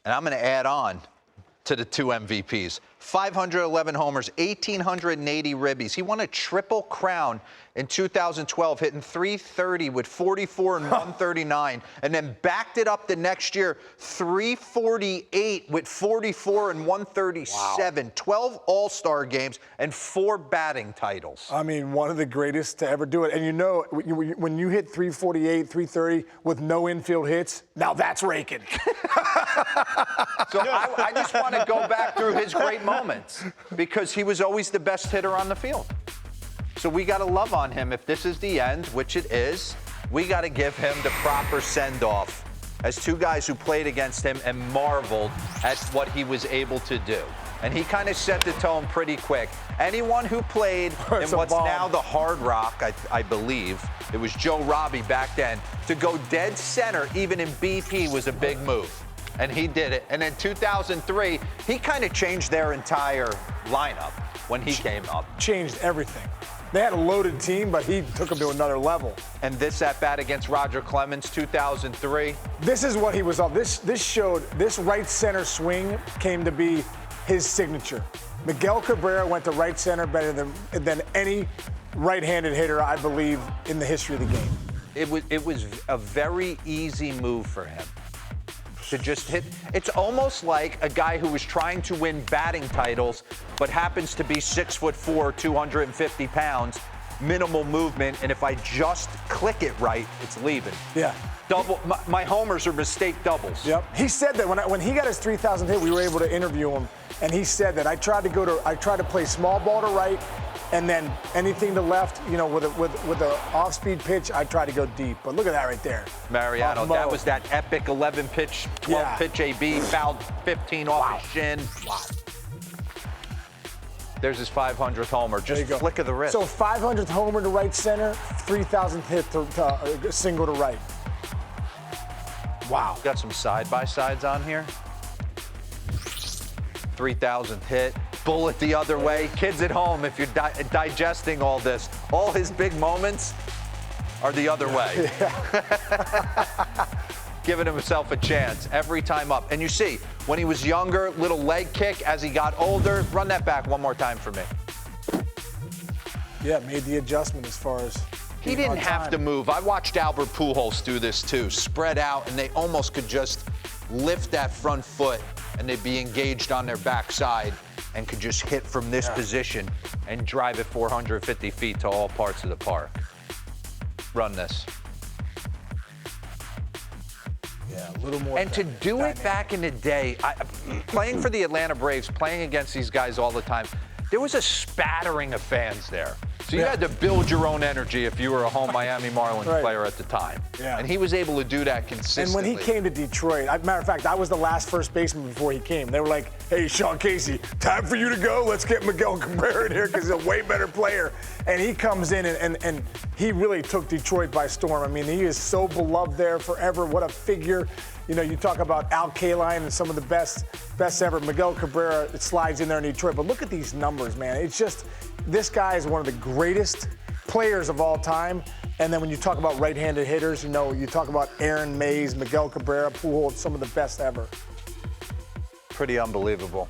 And I'm going to add on to the 2 MVPs. 511 homers, 1,880 ribbies. He won a triple crown in 2012, hitting .330 with 44 and 139, and then backed it up the next year, 348 with 44 and 137. Wow. 12 All-Star games and 4 batting titles. I mean, one of the greatest to ever do it. And you know, when you hit 348, 330 with no infield hits, now that's raking. So I just want to go back through his great moments because he was always the best hitter on the field. So we got to love on him. If this is the end, which it is, we got to give him the proper send-off as 2 guys who played against him and marveled at what he was able to do. And he kind of set the tone pretty quick. Anyone who played in what's now the Hard Rock, I believe, it was Joe Robbie back then, to go dead center even in BP was a big move. And he did it. And in 2003, he kind of changed their entire lineup when he came up. Changed everything. They had a loaded team, but he took them to another level. And this at-bat against Roger Clemens, 2003. This is what he was up. This showed, this right center swing came to be his signature. Miguel Cabrera went to right center better than any right-handed hitter, I believe, in the history of the game. It was a very easy move for him to just hit. It's almost like a guy who was trying to win batting titles, but happens to be 6'4", 250 pounds, minimal movement, and if I just click it right, it's leaving. Yeah. Double. My homers are mistake doubles. Yep. He said that when he got his 3,000th hit, we were able to interview him, and he said that I tried to play small ball to right, and then anything to left, you know, with a off-speed pitch, I try to go deep. But look at that right there. Mariano, that was that epic 11-pitch, 12-pitch AB, fouled 15 off his shin. Wow. There's his 500th homer. Just flick of the wrist. So 500th homer to right center, 3,000th hit to single to right. Wow. Got some side-by-sides on here. 3,000th hit. Bullet the other way. Kids at home, if you're digesting all this, all his big moments are the other way. Yeah. Giving himself a chance every time up. And you see, when he was younger, little leg kick. As he got older, run that back one more time for me. Yeah, made the adjustment as far as he didn't have to move. I watched Albert Pujols do this too. Spread out, and they almost could just lift that front foot, and they'd be engaged on their backside and could just hit from this position and drive it 450 feet to all parts of the park. Run this. Yeah, a little more. And to do it back in the day, playing for the Atlanta Braves, playing against these guys all the time, there was a spattering of fans there. So you had to build your own energy if you were a home Miami Marlins player at the time. Yeah. And he was able to do that consistently. And when he came to Detroit, matter of fact, I was the last first baseman before he came. They were like, hey, Sean Casey, time for you to go. Let's get Miguel Cabrera in here because he's a way better player. And he comes in and he really took Detroit by storm. I mean, he is so beloved there forever. What a figure. You know, you talk about Al Kaline and some of the best ever. Miguel Cabrera, it slides in there in Detroit. But look at these numbers, man. It's just, this guy is one of the greatest players of all time. And then when you talk about right-handed hitters, you know, you talk about Aaron Mays, Miguel Cabrera, Pujols, some of the best ever. Pretty unbelievable.